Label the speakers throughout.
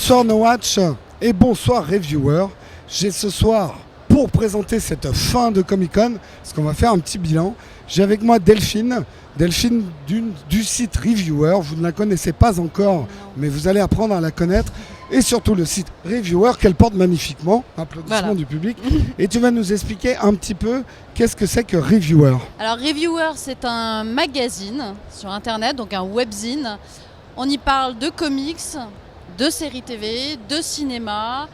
Speaker 1: Bonsoir No Watch et bonsoir Reviewer. J'ai ce soir, pour présenter cette fin de Comic Con, parce qu'on va faire un petit bilan, j'ai avec moi Delphine du site Reviewer. Vous ne la connaissez pas encore, mais vous allez apprendre à la connaître. Et surtout le site Reviewer qu'elle porte magnifiquement, applaudissements du public. Et tu vas nous expliquer un petit peu qu'est-ce que c'est que Reviewer.
Speaker 2: Alors Reviewer, c'est un magazine sur internet, donc un webzine. On y parle de comics, de séries TV, de cinéma,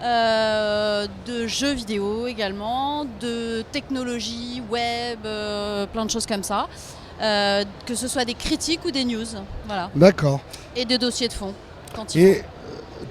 Speaker 2: de jeux vidéo également, de technologie, web, plein de choses comme ça. Que ce soit des critiques ou des news. Voilà.
Speaker 1: D'accord.
Speaker 2: Et des dossiers de fond. Quand
Speaker 1: Et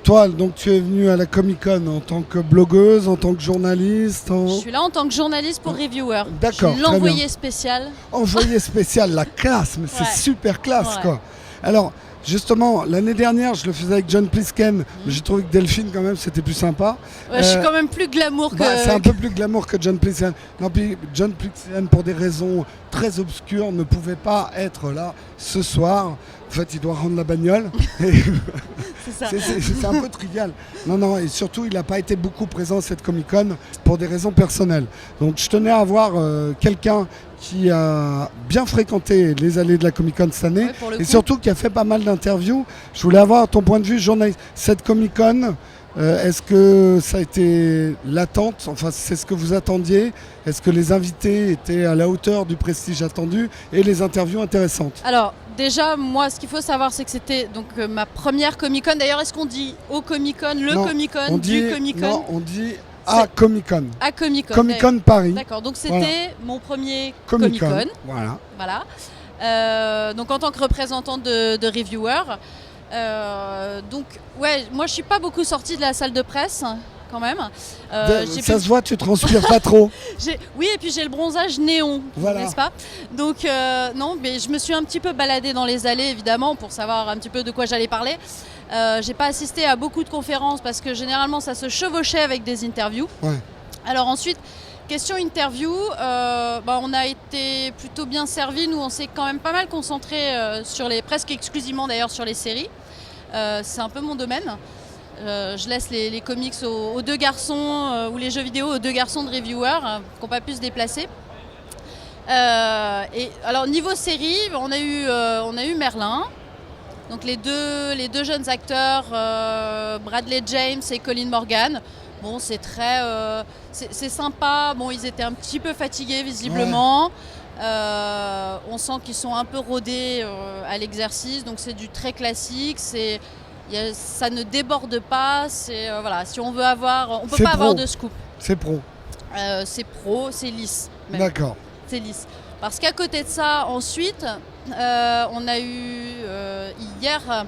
Speaker 1: toi, donc tu es venue à la Comic Con en tant que blogueuse, en tant que journaliste
Speaker 2: Je suis là en tant que journaliste pour Reviewer.
Speaker 1: D'accord.
Speaker 2: Je suis l'envoyé spécial.
Speaker 1: Envoyé spécial, la classe, mais c'est super classe quoi. Alors, justement, l'année dernière, je le faisais avec John Plisken, mais j'ai trouvé que Delphine, quand même, c'était plus sympa.
Speaker 2: Ouais, je suis quand même plus glamour que...
Speaker 1: c'est un peu plus glamour que John Plisken. Non, puis John Plisken, pour des raisons très obscures, ne pouvait pas être là ce soir. En fait, il doit rendre la bagnole. C'est un peu trivial. Non, et surtout, il n'a pas été beaucoup présent à cette Comic-Con pour des raisons personnelles. Donc, je tenais à avoir quelqu'un qui a bien fréquenté les allées de la Comic-Con cette année et surtout qui a fait pas mal d'interviews. Je voulais avoir ton point de vue journaliste. Cette Comic-Con, est-ce que ça a été l'attente? Enfin, c'est ce que vous attendiez? Est-ce que les invités étaient à la hauteur du prestige attendu et les interviews intéressantes?
Speaker 2: Alors, déjà, moi, ce qu'il faut savoir, c'est que c'était donc ma première Comic-Con. D'ailleurs, est-ce qu'on dit au Comic-Con, Comic-Con, du Comic-Con?
Speaker 1: Non, on dit à Comic-Con.
Speaker 2: À Comic-Con.
Speaker 1: Comic-Con Paris.
Speaker 2: D'accord, donc c'était mon premier Comic-Con. Voilà. Donc en tant que représentante de Reviewer. Donc, ouais, moi je suis pas beaucoup sortie de la salle de presse quand même.
Speaker 1: Ça se voit, tu transpires pas trop.
Speaker 2: Oui, et puis j'ai le bronzage néon, n'est-ce pas? Donc, non, mais je me suis un petit peu baladée dans les allées évidemment pour savoir un petit peu de quoi j'allais parler. J'ai pas assisté à beaucoup de conférences parce que généralement ça se chevauchait avec des interviews.
Speaker 1: Ouais.
Speaker 2: Alors ensuite, question interview, on a été plutôt bien servis. Nous, on s'est quand même pas mal concentré presque exclusivement d'ailleurs sur les séries. C'est un peu mon domaine. Je laisse les comics aux deux garçons ou les jeux vidéo aux deux garçons de Reviewer qui n'ont pas pu se déplacer. Et alors niveau série, on a eu Merlin. Donc les deux jeunes acteurs, Bradley James et Colin Morgan. Bon, c'est c'est sympa. Bon, ils étaient un petit peu fatigués visiblement. Ouais. On sent qu'ils sont un peu rodés à l'exercice. Donc c'est du très classique. Ça ne déborde pas. Voilà. Si on veut on peut pas avoir de scoop.
Speaker 1: C'est pro.
Speaker 2: C'est pro, c'est lisse.
Speaker 1: D'accord.
Speaker 2: C'est lisse. Parce qu'à côté de ça, ensuite, on a eu hier.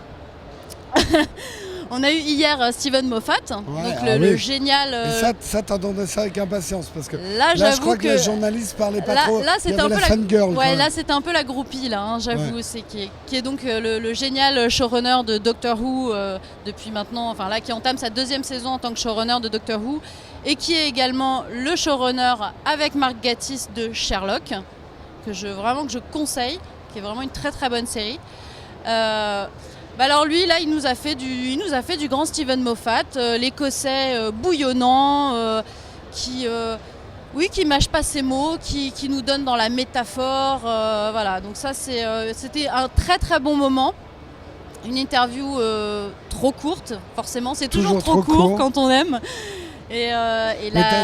Speaker 2: On a eu hier Steven Moffat, donc le génial.
Speaker 1: Et ça t'attendais ça avec impatience parce que
Speaker 2: là
Speaker 1: je crois que les journalistes parlaient pas trop.
Speaker 2: Là, c'était un peu la
Speaker 1: fangirl.
Speaker 2: Ouais, là c'était un peu la groupie là, hein, j'avoue. Ouais. Qui est donc le génial showrunner de Doctor Who depuis maintenant, enfin là qui entame sa deuxième saison en tant que showrunner de Doctor Who et qui est également le showrunner avec Mark Gatiss de Sherlock que je conseille, qui est vraiment une très très bonne série. Alors lui, là, il nous a fait du grand Steven Moffat, l'Écossais bouillonnant, qui mâche pas ses mots, qui nous donne dans la métaphore. Voilà, donc ça, c'était un très très bon moment. Une interview trop courte, forcément, c'est toujours trop court quand on aime.
Speaker 1: Mais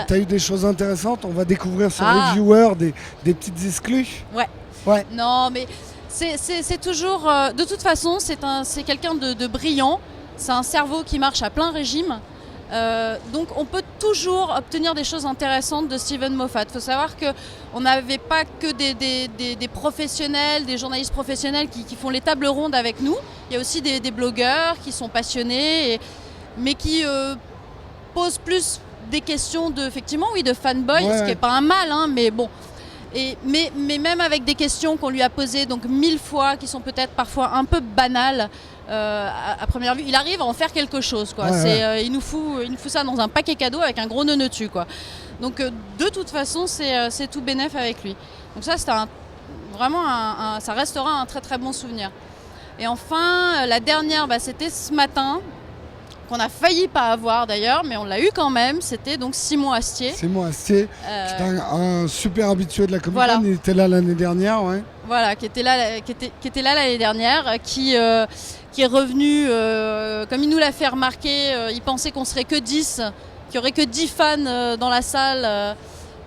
Speaker 1: t'as eu des choses intéressantes, on va découvrir sur Reviewer des petites exclus.
Speaker 2: Ouais. Non, mais... C'est toujours, de toute façon, c'est quelqu'un de brillant, c'est un cerveau qui marche à plein régime, donc on peut toujours obtenir des choses intéressantes de Steven Moffat. Il faut savoir qu'on n'avait pas que des professionnels, des journalistes professionnels qui font les tables rondes avec nous, il y a aussi des blogueurs qui sont passionnés, mais qui posent plus des questions de fanboy, ce qui n'est pas un mal, hein, mais bon... Mais même avec des questions qu'on lui a posées donc 1000 fois, qui sont peut-être parfois un peu banales à première vue, il arrive à en faire quelque chose, quoi. Il nous fout ça dans un paquet cadeau avec un gros nœud dessus, quoi. Donc de toute façon, c'est tout bénef avec lui. Donc ça, c'est ça restera un très très bon souvenir. Et enfin, la dernière, c'était ce matin. qu'on a failli pas avoir d'ailleurs, mais on l'a eu quand même. C'était donc Simon Astier.
Speaker 1: Simon Astier, qui est un super habitué de la Comic-Con.
Speaker 2: Voilà.
Speaker 1: Il était là l'année dernière, ouais.
Speaker 2: Voilà, qui était là l'année dernière, qui est revenu, comme il nous l'a fait remarquer, il pensait qu'on serait que 10, qu'il n'y aurait que 10 fans dans la salle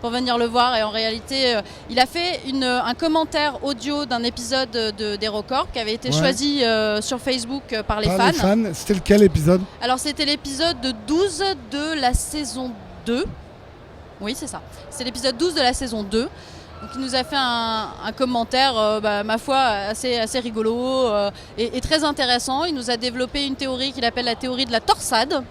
Speaker 2: pour venir le voir. Et en réalité, il a fait un commentaire audio d'un épisode d'HeroCorp qui avait été choisi sur Facebook par les fans.
Speaker 1: C'était lequel épisode?
Speaker 2: Alors c'était l'épisode 12 de la saison 2. Oui, c'est ça. C'est l'épisode 12 de la saison 2. Donc, il nous a fait un commentaire, ma foi, assez rigolo et très intéressant. Il nous a développé une théorie qu'il appelle la théorie de la torsade.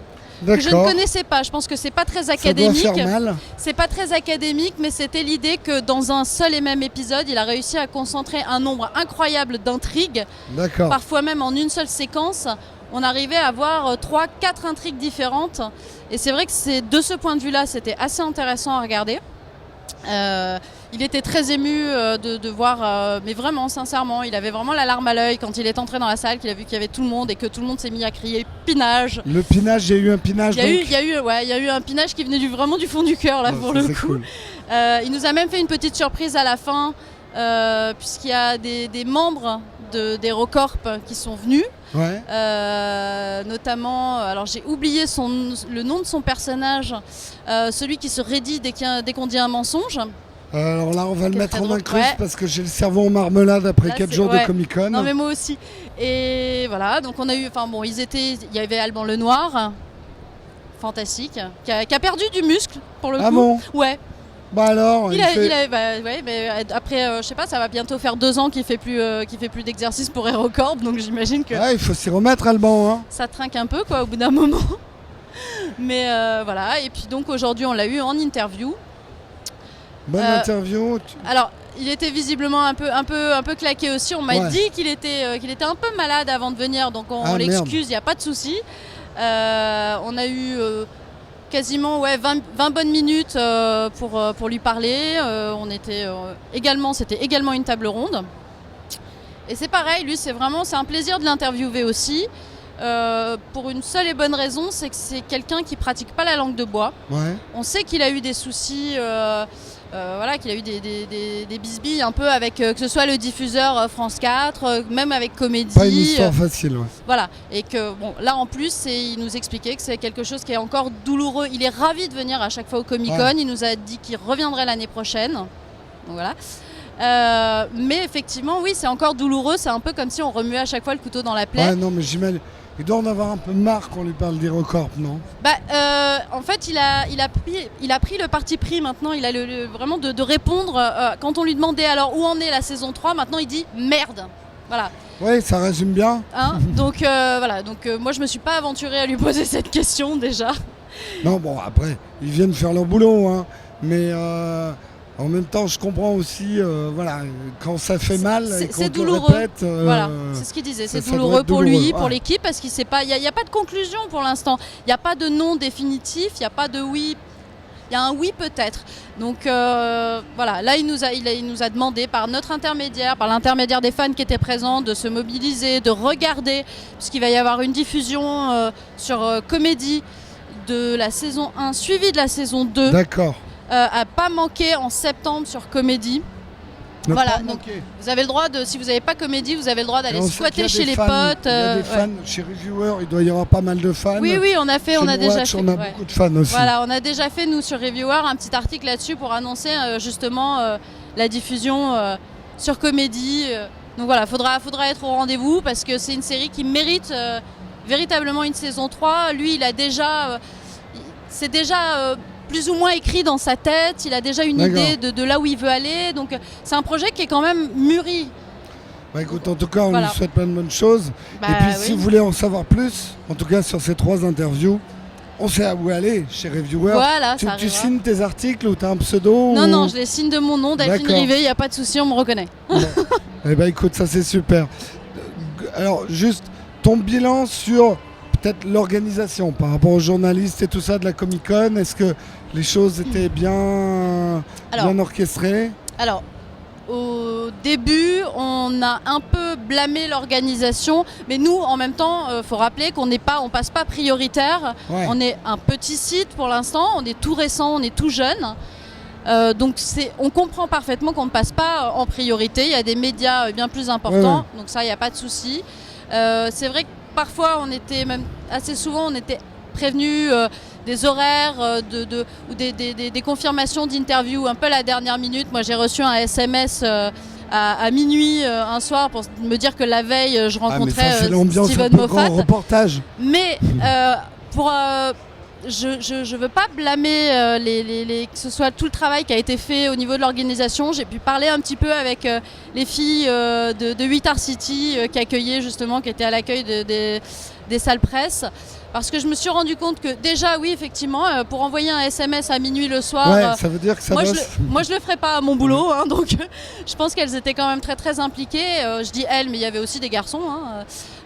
Speaker 2: Que je ne connaissais pas. Je pense que c'est pas très académique.
Speaker 1: Ça doit faire mal.
Speaker 2: C'est pas très académique, mais c'était l'idée que dans un seul et même épisode, il a réussi à concentrer un nombre incroyable d'intrigues.
Speaker 1: D'accord.
Speaker 2: Parfois même en une seule séquence, on arrivait à avoir 3-4 intrigues différentes. Et c'est vrai que de ce point de vue-là, c'était assez intéressant à regarder. Il était très ému de voir, mais vraiment, sincèrement, il avait vraiment la larme à l'œil quand il est entré dans la salle, qu'il a vu qu'il y avait tout le monde et que tout le monde s'est mis à crier « Pinage ».
Speaker 1: Le Pinage, il y a eu un Pinage.
Speaker 2: Il y a eu un Pinage qui venait vraiment du fond du cœur, là, pour le coup.
Speaker 1: Cool.
Speaker 2: Il nous a même fait une petite surprise à la fin, puisqu'il y a des membres d'HeroCorp qui sont venus.
Speaker 1: Ouais.
Speaker 2: Notamment, alors j'ai oublié le nom de son personnage, celui qui se raidit dès qu'on dit un mensonge.
Speaker 1: Alors là, on va le mettre en incruste parce que j'ai le cerveau en marmelade après 4 jours de Comic-Con.
Speaker 2: Non, mais moi aussi. Et voilà, donc on a eu, il y avait Alban Lenoir, fantastique, qui a perdu du muscle pour le coup.
Speaker 1: Ah bon?
Speaker 2: Ouais.
Speaker 1: Bah alors,
Speaker 2: mais après, je sais pas, ça va bientôt faire 2 ans qu'il fait plus d'exercice pour HeroCorp, donc j'imagine que.
Speaker 1: Ouais, il faut s'y remettre, Alban. Hein.
Speaker 2: Ça trinque un peu, quoi, au bout d'un moment. Mais voilà, et puis donc aujourd'hui, on l'a eu en interview.
Speaker 1: Bonne interview.
Speaker 2: Alors, il était visiblement un peu claqué aussi. On m'a dit qu'il était un peu malade avant de venir, donc on l'excuse, il n'y a pas de souci. On a eu quasiment 20 bonnes minutes pour lui parler. C'était également une table ronde. Et c'est pareil, lui, c'est un plaisir de l'interviewer aussi. Pour une seule et bonne raison, c'est que c'est quelqu'un qui pratique pas la langue de bois.
Speaker 1: Ouais.
Speaker 2: On sait qu'il a eu des soucis, qu'il a eu des bisbilles un peu avec que ce soit le diffuseur France 4, même avec Comédie.
Speaker 1: Pas une histoire facile, ouais.
Speaker 2: Voilà, et que là en plus, il nous expliquait que c'est quelque chose qui est encore douloureux. Il est ravi de venir à chaque fois au Comic-Con. Ouais. Il nous a dit qu'il reviendrait l'année prochaine. Donc voilà. Mais effectivement, oui, c'est encore douloureux. C'est un peu comme si on remuait à chaque fois le couteau dans la plaie.
Speaker 1: Ouais, non, mais j'imagine. Il doit en avoir un peu marre qu'on lui parle d'HeroCorp, non?
Speaker 2: En fait, il a pris le parti pris maintenant. Il a vraiment de répondre. Quand on lui demandait alors où en est la saison 3, maintenant il dit merde. Voilà.
Speaker 1: Oui, ça résume bien.
Speaker 2: Hein, donc voilà. Donc moi, je me suis pas aventurée à lui poser cette question déjà.
Speaker 1: Non, bon, après, ils viennent faire leur boulot, hein. Mais en même temps, je comprends aussi, quand ça fait mal et qu'on te le répète.
Speaker 2: Voilà, c'est ce qu'il disait. C'est douloureux pour lui, pour l'équipe, parce qu'il sait pas. Il y a pas de conclusion pour l'instant. Il n'y a pas de non définitif. Il n'y a pas de oui. Il y a un oui peut-être. Donc voilà, là il nous a demandé par notre intermédiaire, par l'intermédiaire des fans qui étaient présents, de se mobiliser, de regarder, puisqu'il va y avoir une diffusion sur Comédie de la saison 1, suivie de la saison 2.
Speaker 1: D'accord.
Speaker 2: À pas manquer en septembre sur Comédie. Voilà, donc vous avez le droit si vous n'avez pas Comédie, vous avez le droit d'aller squatter chez les potes.
Speaker 1: Il y a des fans chez Reviewer, il doit y avoir pas mal de fans.
Speaker 2: Oui, on a déjà fait.
Speaker 1: On a beaucoup de fans aussi.
Speaker 2: Voilà, on a déjà fait nous sur Reviewer un petit article là-dessus pour annoncer justement la diffusion sur Comédie. Donc voilà, faudra être au rendez-vous parce que c'est une série qui mérite véritablement une saison 3. Lui, il a déjà, c'est déjà plus ou moins écrit dans sa tête, il a déjà une idée de là où il veut aller, donc c'est un projet qui est quand même mûri.
Speaker 1: Écoute, en tout cas, on lui souhaite plein de bonnes choses. Et puis si vous voulez en savoir plus, en tout cas sur ces 3 interviews, on sait à où aller chez Reviewer.
Speaker 2: Voilà,
Speaker 1: tu signes tes articles ou tu as un pseudo?
Speaker 2: Non, je les signe de mon nom, Delphine Rivet, il n'y a pas de souci, on me reconnaît.
Speaker 1: Bon. Écoute, ça c'est super. Alors juste ton bilan sur peut-être l'organisation par rapport aux journalistes et tout ça de la Comic-Con, est-ce que les choses étaient bien orchestrées?
Speaker 2: Alors, au début, on a un peu blâmé l'organisation, mais nous, en même temps, faut rappeler qu'on passe pas prioritaire.
Speaker 1: Ouais.
Speaker 2: On est un petit site pour l'instant, on est tout récent, on est tout jeune. Donc on comprend parfaitement qu'on ne passe pas en priorité. Il y a des médias bien plus importants, donc ça, il n'y a pas de souci. C'est vrai que parfois, assez souvent, on était prévenus des horaires ou des confirmations d'interviews un peu à la dernière minute. Moi, j'ai reçu un SMS à minuit un soir pour me dire que la veille, je rencontrais Steven Moffat.
Speaker 1: Reportage.
Speaker 2: Mais je veux pas blâmer que ce soit tout le travail qui a été fait au niveau de l'organisation. J'ai pu parler un petit peu avec les filles de 8 Art City qui étaient à l'accueil des salles presse. Parce que je me suis rendu compte que déjà, oui, effectivement, pour envoyer un SMS à minuit le soir,
Speaker 1: ça veut dire que ça
Speaker 2: moi je le ferais pas à mon boulot, hein, donc je pense qu'elles étaient quand même très très impliquées. Je dis elles, mais il y avait aussi des garçons.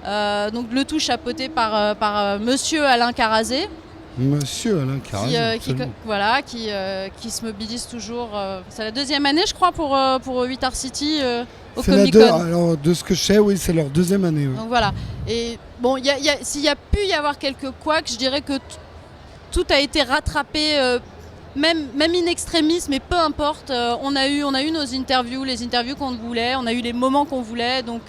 Speaker 2: Hein, donc le tout chapeauté par Monsieur Alain Carazé.
Speaker 1: Monsieur Alain Carazé.
Speaker 2: Qui se mobilise toujours. C'est la deuxième année, je crois, pour 8 Art City au
Speaker 1: c'est
Speaker 2: Comic-Con.
Speaker 1: Alors, de ce que je sais, oui, c'est leur deuxième année. Oui.
Speaker 2: Donc voilà. Et bon, s'il y a pu y avoir quelques couacs, je dirais que tout a été rattrapé, même in extremis, mais peu importe. On a eu nos interviews, les interviews qu'on voulait, on a eu les moments qu'on voulait, donc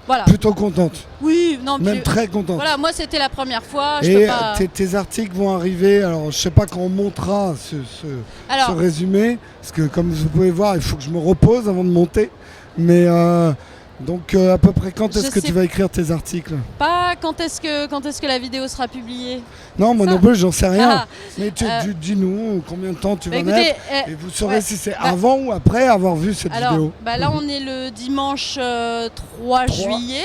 Speaker 2: voilà.
Speaker 1: Plutôt contente.
Speaker 2: Oui, non,
Speaker 1: même très contente.
Speaker 2: Voilà, moi c'était la première fois.
Speaker 1: Et tes articles vont arriver. Alors, je sais pas quand on montera ce résumé, parce que comme vous pouvez voir, il faut que je me repose avant de monter. Mais donc à peu près quand est-ce que tu vas écrire tes articles?
Speaker 2: Pas quand est-ce que la vidéo sera publiée.
Speaker 1: Non, moi non plus, j'en sais rien. Mais dis-nous combien de temps tu vas mettre et vous saurez si c'est avant ou après avoir vu cette vidéo.
Speaker 2: Là, on est le dimanche 3 juillet.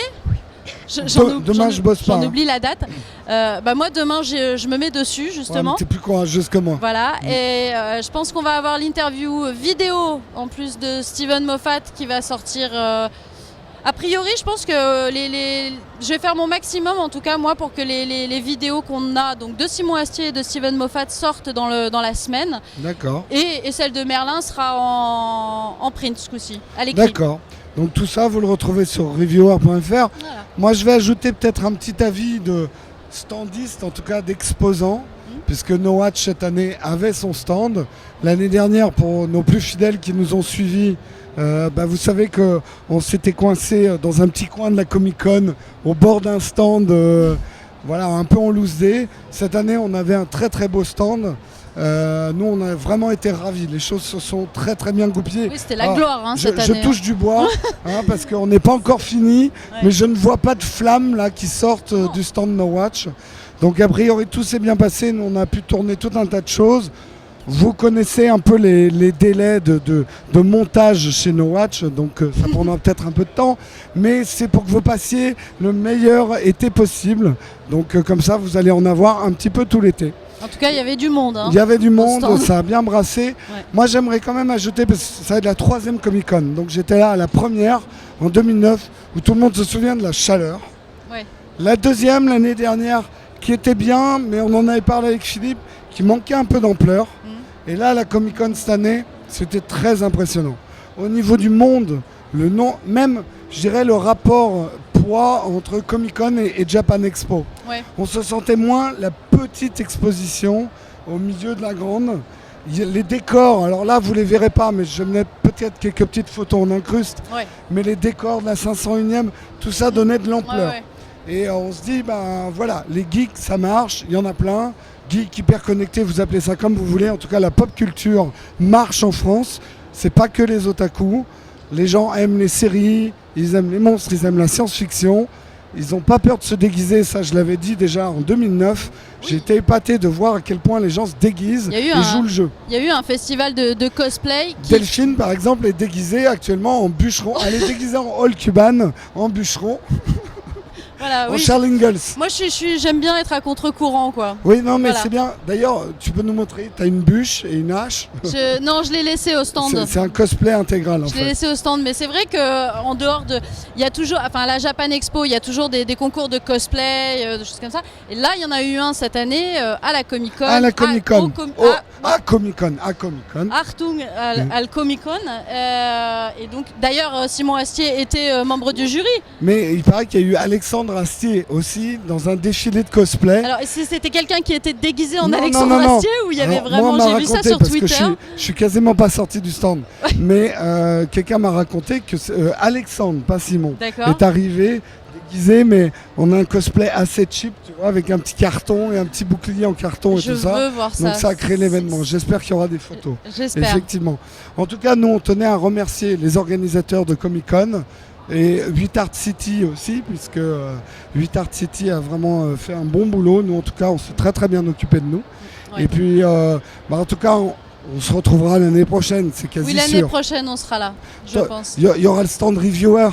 Speaker 1: Demain, je bosse pas.
Speaker 2: J'en oublie la date. Moi, demain, je me mets dessus, justement.
Speaker 1: T'es plus courageuse que moi.
Speaker 2: Voilà. Et je pense qu'on va avoir l'interview vidéo, en plus de Steven Moffat, qui va sortir. A priori, je pense que je vais faire mon maximum, en tout cas, moi, pour que les vidéos qu'on a, donc de Simon Astier et de Steven Moffat, sortent dans la semaine.
Speaker 1: D'accord.
Speaker 2: Et celle de Merlin sera en print, ce coup-ci, à l'écrit.
Speaker 1: D'accord. Donc tout ça, vous le retrouvez sur reviewer.fr. Voilà. Moi, je vais ajouter peut-être un petit avis de standiste, en tout cas d'exposant, puisque No Watch cette année avait son stand. L'année dernière, pour nos plus fidèles qui nous ont suivis, vous savez qu'on s'était coincé dans un petit coin de la Comic-Con, au bord d'un stand, un peu en loose day. Cette année, on avait un très très beau stand. Nous, on a vraiment été ravis. Les choses se sont très très bien goupillées.
Speaker 2: Oui, c'était la gloire cette année.
Speaker 1: Je touche du bois parce qu'on n'est pas encore fini, mais je ne vois pas de flammes là qui sortent du stand No Watch. Donc a priori, tout s'est bien passé. Nous, on a pu tourner tout un tas de choses. Vous connaissez un peu les délais de montage chez No Watch, donc ça prendra peut-être un peu de temps, mais c'est pour que vous passiez le meilleur été possible. Donc comme ça, vous allez en avoir un petit peu tout l'été.
Speaker 2: En tout cas, il y avait du monde.
Speaker 1: Il y avait du monde, ça a bien brassé. Ouais. Moi, j'aimerais quand même ajouter, parce que ça va être la 3e Comic-Con. Donc j'étais là à la première, en 2009, où tout le monde se souvient de la chaleur.
Speaker 2: Ouais.
Speaker 1: La 2e, l'année dernière, qui était bien, mais on en avait parlé avec Philippe, qui manquait un peu d'ampleur. Et là, la Comic-Con cette année, c'était très impressionnant. Au niveau du monde, même, je dirais, le rapport poids entre Comic-Con et Japan Expo.
Speaker 2: Ouais.
Speaker 1: On se sentait moins la petite exposition au milieu de la grande. Les décors, alors là, vous ne les verrez pas, mais je mets peut-être quelques petites photos en incruste. Ouais. Mais les décors de la 501e, tout ça donnait de l'ampleur. Ouais. Et on se dit, les geeks, ça marche, il y en a plein. Geek, hyper connecté, vous appelez ça comme vous voulez. En tout cas, la pop culture marche en France. C'est pas que les otaku. Les gens aiment les séries, ils aiment les monstres, ils aiment la science-fiction. Ils n'ont pas peur de se déguiser, ça je l'avais dit déjà en 2009. Oui. J'ai été épaté de voir à quel point les gens se déguisent et jouent le jeu.
Speaker 2: Il y a eu un festival de cosplay.
Speaker 1: Delphine, par exemple, est déguisée actuellement en bûcheron. Elle est déguisée en Hulk Cuban, en bûcheron.
Speaker 2: Voilà,
Speaker 1: en Charles Ingalls.
Speaker 2: Moi, j'aime bien être à contre-courant, quoi.
Speaker 1: Oui, non, mais c'est bien. D'ailleurs, tu peux nous montrer, tu as une bûche et une hache.
Speaker 2: Non, je l'ai laissé au stand.
Speaker 1: C'est un cosplay intégral, en fait.
Speaker 2: Je l'ai laissé au stand, mais c'est vrai qu'en dehors de... Il y a toujours... Enfin, à la Japan Expo, il y a toujours des concours de cosplay, des choses comme ça. Et là, il y en a eu un cette année à la Comic-Con.
Speaker 1: À la Comic-Con. à Comic-Con, à Comic-Con.
Speaker 2: Achtung al Comic-Con. Et donc, d'ailleurs, Simon Astier était membre du jury.
Speaker 1: Mais il paraît qu'il y a eu Alexandre Astier aussi dans un défilé de cosplay.
Speaker 2: Alors, est-ce que c'était quelqu'un qui était déguisé en
Speaker 1: Non,
Speaker 2: Alexandre
Speaker 1: non.
Speaker 2: Astier ou il y avait
Speaker 1: Alors,
Speaker 2: vraiment,
Speaker 1: moi, on m'a
Speaker 2: j'ai vu ça
Speaker 1: raconté,
Speaker 2: sur
Speaker 1: parce que
Speaker 2: Twitter.
Speaker 1: je suis quasiment pas sorti du stand. Mais quelqu'un m'a raconté que Alexandre, pas Simon,
Speaker 2: D'accord.
Speaker 1: est arrivé déguisé, mais on a un cosplay assez cheap, tu vois, avec un petit carton et un petit bouclier en carton et
Speaker 2: Je
Speaker 1: tout ça.
Speaker 2: veux voir ça.
Speaker 1: Donc ça a créé l'événement. J'espère qu'il y aura des photos.
Speaker 2: J'espère.
Speaker 1: Effectivement. En tout cas, nous, on tenait à remercier les organisateurs de Comic-Con et 8 Art City aussi, puisque 8 Art City a vraiment fait un bon boulot. Nous, en tout cas, on s'est très très bien occupé de nous.
Speaker 2: Ouais.
Speaker 1: Et puis, en tout cas, on se retrouvera l'année prochaine, c'est quasi
Speaker 2: Oui, l'année
Speaker 1: sûr.
Speaker 2: prochaine, on sera là, je pense.
Speaker 1: Il y aura le stand reviewer.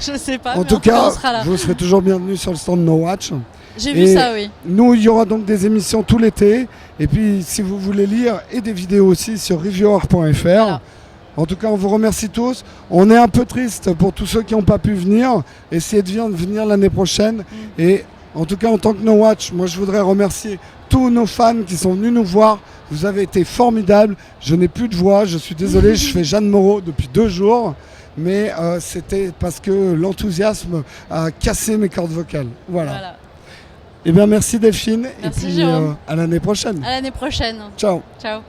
Speaker 2: Je sais pas,
Speaker 1: En
Speaker 2: mais
Speaker 1: tout cas,
Speaker 2: on sera là.
Speaker 1: vous serez toujours bienvenus sur le stand No Watch.
Speaker 2: J'ai vu
Speaker 1: Et
Speaker 2: ça, oui.
Speaker 1: nous, il y aura donc des émissions tout l'été. Et puis, si vous voulez lire, et des vidéos aussi sur reviewer.fr.
Speaker 2: Voilà.
Speaker 1: En tout cas, on vous remercie tous. On est un peu triste pour tous ceux qui n'ont pas pu venir. Essayez de venir l'année prochaine. Et en tout cas, en tant que No Watch, moi, je voudrais remercier tous nos fans qui sont venus nous voir. Vous avez été formidables. Je n'ai plus de voix. Je suis désolé, je fais Jeanne Moreau depuis 2 jours. Mais c'était parce que l'enthousiasme a cassé mes cordes vocales. Voilà. Eh bien, merci Delphine.
Speaker 2: Merci,
Speaker 1: et puis
Speaker 2: Jérôme.
Speaker 1: à l'année prochaine.
Speaker 2: À l'année prochaine.
Speaker 1: Ciao.
Speaker 2: Ciao.